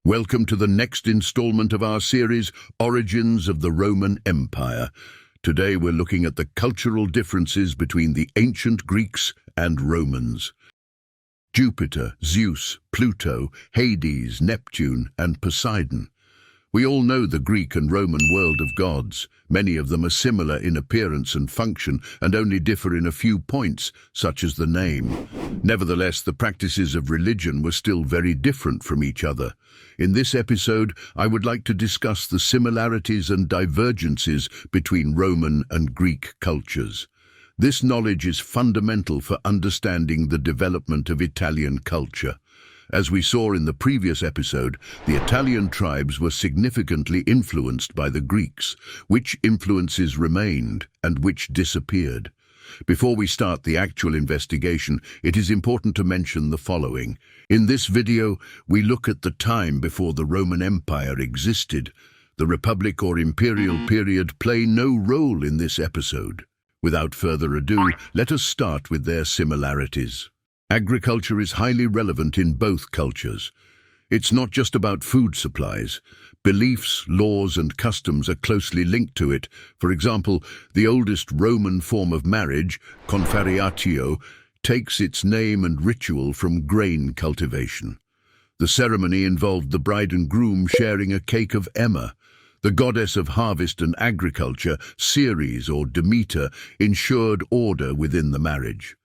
Welcome to the next installment of our series, Origins of the Roman Empire. Today we're looking at the cultural differences between the ancient Greeks and Romans. Jupiter, Zeus, Pluto, Hades, Neptune, and Poseidon. We all know the Greek and Roman world of gods. Many of them are similar in appearance and function and only differ in a few points, such as the name. Nevertheless, the practices of religion were still very different from each other. In this episode, I would like to discuss the similarities and divergences between Roman and Greek cultures. This knowledge is fundamental for understanding the development of Italian culture. As we saw in the previous episode, the Italian tribes were significantly influenced by the Greeks, which influences remained and which disappeared. Before we start the actual investigation, it is important to mention the following. In this video, we look at the time before the Roman Empire existed. The Republic or Imperial period play no role in this episode. Without further ado, let us start with their similarities. Agriculture is highly relevant in both cultures. It's not just about food supplies. Beliefs, laws, and customs are closely linked to it. For example, the oldest Roman form of marriage, confarreatio, takes its name and ritual from grain cultivation. The ceremony involved the bride and groom sharing a cake of emma. The goddess of harvest and agriculture, Ceres or Demeter, ensured order within the marriage.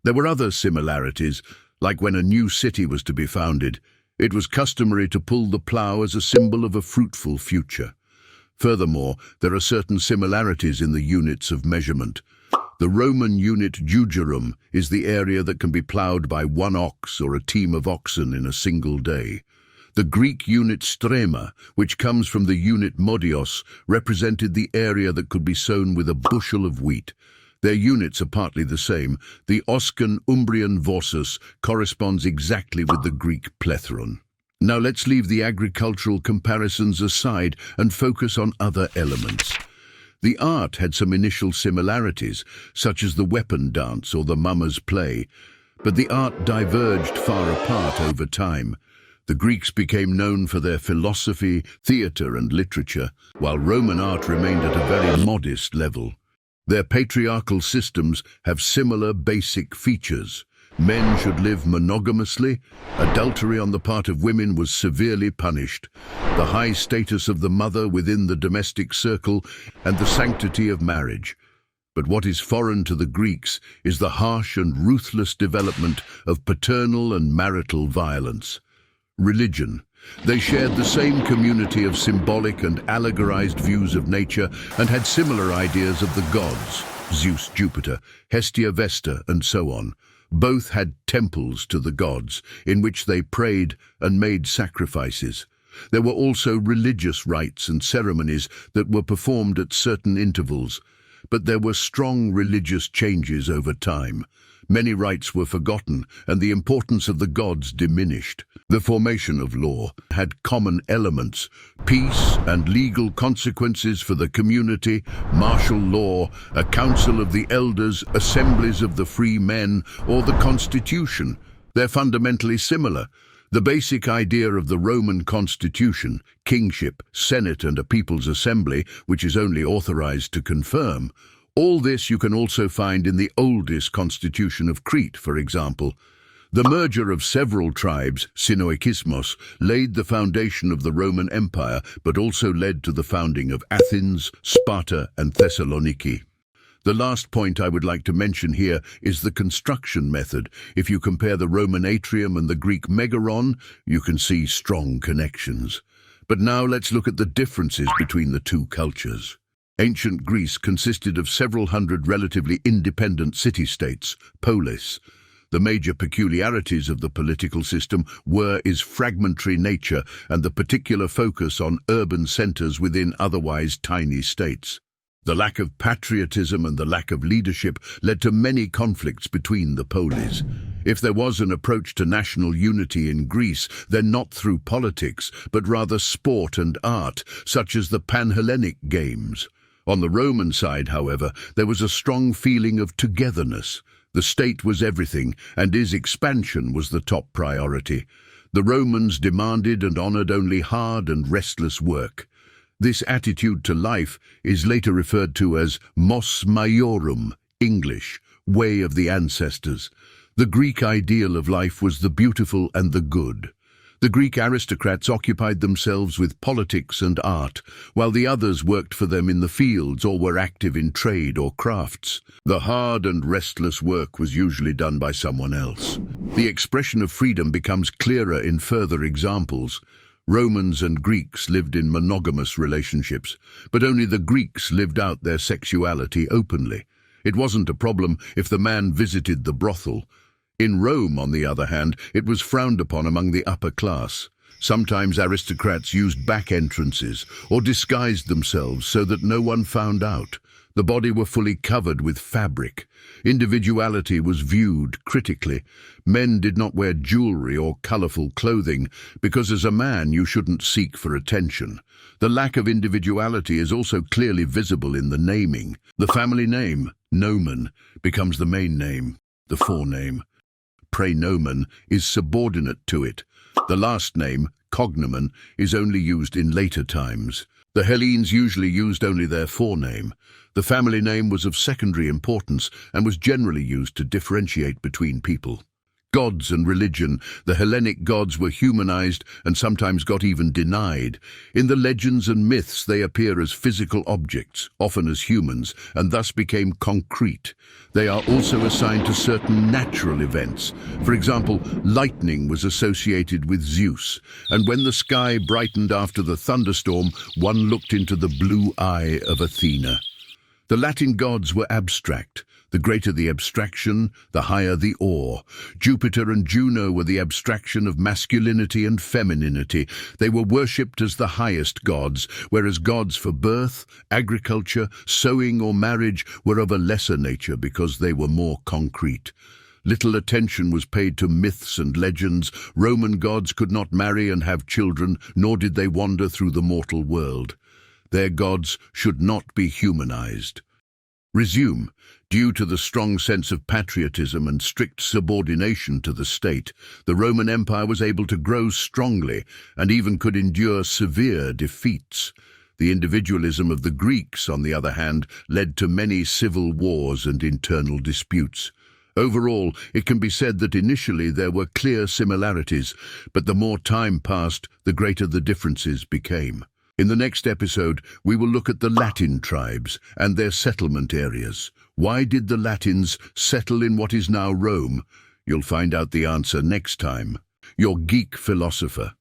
There were other similarities, like when a new city was to be founded. It was customary to pull the plough as a symbol of a fruitful future. Furthermore, there are certain similarities in the units of measurement. The Roman unit jugerum is the area that can be ploughed by one ox or a team of oxen in a single day. The Greek unit strema, which comes from the unit modios, represented the area that could be sown with a bushel of wheat. Their units are partly the same. The Oscan Umbrian vorsus corresponds exactly with the Greek plethron. Now let's leave the agricultural comparisons aside and focus on other elements. The art had some initial similarities, such as the weapon dance or the mummers' play, but the art diverged far apart over time. The Greeks became known for their philosophy, theatre, and literature, while Roman art remained at a very modest level. Their patriarchal systems have similar basic features. Men should live monogamously. Adultery on the part of women was severely punished. The high status of the mother within the domestic circle and the sanctity of marriage. But what is foreign to the Greeks is the harsh and ruthless development of paternal and marital violence. Religion. They shared the same community of symbolic and allegorized views of nature and had similar ideas of the gods, Zeus, Jupiter, Hestia, Vesta, and so on. Both had temples to the gods, in which they prayed and made sacrifices. There were also religious rites and ceremonies that were performed at certain intervals, but there were strong religious changes over time. Many rites were forgotten, and the importance of the gods diminished. The formation of law had common elements: peace and legal consequences for the community, martial law, a council of the elders, assemblies of the free men, or the constitution. They're fundamentally similar. The basic idea of the Roman constitution, kingship, senate, and a people's assembly, which is only authorized to confirm. All this you can also find in the oldest constitution of Crete, for example. The merger of several tribes, synoikismos, laid the foundation of the Roman Empire, but also led to the founding of Athens, Sparta, and Thessaloniki. The last point I would like to mention here is the construction method. If you compare the Roman atrium and the Greek megaron, you can see strong connections. But now let's look at the differences between the two cultures. Ancient Greece consisted of several hundred relatively independent city-states, polis. The major peculiarities of the political system were its fragmentary nature and the particular focus on urban centers within otherwise tiny states. The lack of patriotism and the lack of leadership led to many conflicts between the polis. If there was an approach to national unity in Greece, then not through politics, but rather sport and art, such as the Pan-Hellenic Games. On the Roman side, however, there was a strong feeling of togetherness. The state was everything, and its expansion was the top priority. The Romans demanded and honored only hard and restless work. This attitude to life is later referred to as mos maiorum, English, way of the ancestors. The Greek ideal of life was the beautiful and the good. The Greek aristocrats occupied themselves with politics and art, while the others worked for them in the fields or were active in trade or crafts. The hard and restless work was usually done by someone else. The expression of freedom becomes clearer in further examples. Romans and Greeks lived in monogamous relationships, but only the Greeks lived out their sexuality openly. It wasn't a problem if the man visited the brothel. In Rome, on the other hand, it was frowned upon among the upper class. Sometimes aristocrats used back entrances or disguised themselves so that no one found out. The body were fully covered with fabric. Individuality was viewed critically. Men did not wear jewelry or colorful clothing because as a man you shouldn't seek for attention. The lack of individuality is also clearly visible in the naming. The family name, nomen, becomes the main name, the forename. Praenomen is subordinate to it. The last name, cognomen, is only used in later times. The Hellenes usually used only their forename. The family name was of secondary importance and was generally used to differentiate between people. Gods and religion. The Hellenic gods were humanized and sometimes got even denied. In the legends and myths they appear as physical objects, often as humans, and thus became concrete. They are also assigned to certain natural events. For example, lightning was associated with Zeus, and when the sky brightened after the thunderstorm, one looked into the blue eye of Athena. The Latin gods were abstract. The greater the abstraction, the higher the awe. Jupiter and Juno were the abstraction of masculinity and femininity. They were worshipped as the highest gods, whereas gods for birth, agriculture, sowing or marriage were of a lesser nature because they were more concrete. Little attention was paid to myths and legends. Roman gods could not marry and have children, nor did they wander through the mortal world. Their gods should not be humanized. Resume. Due to the strong sense of patriotism and strict subordination to the state, the Roman Empire was able to grow strongly and even could endure severe defeats. The individualism of the Greeks, on the other hand, led to many civil wars and internal disputes. Overall, it can be said that initially there were clear similarities, but the more time passed, the greater the differences became. In the next episode, we will look at the Latin tribes and their settlement areas. Why did the Latins settle in what is now Rome? You'll find out the answer next time. Your geek philosopher.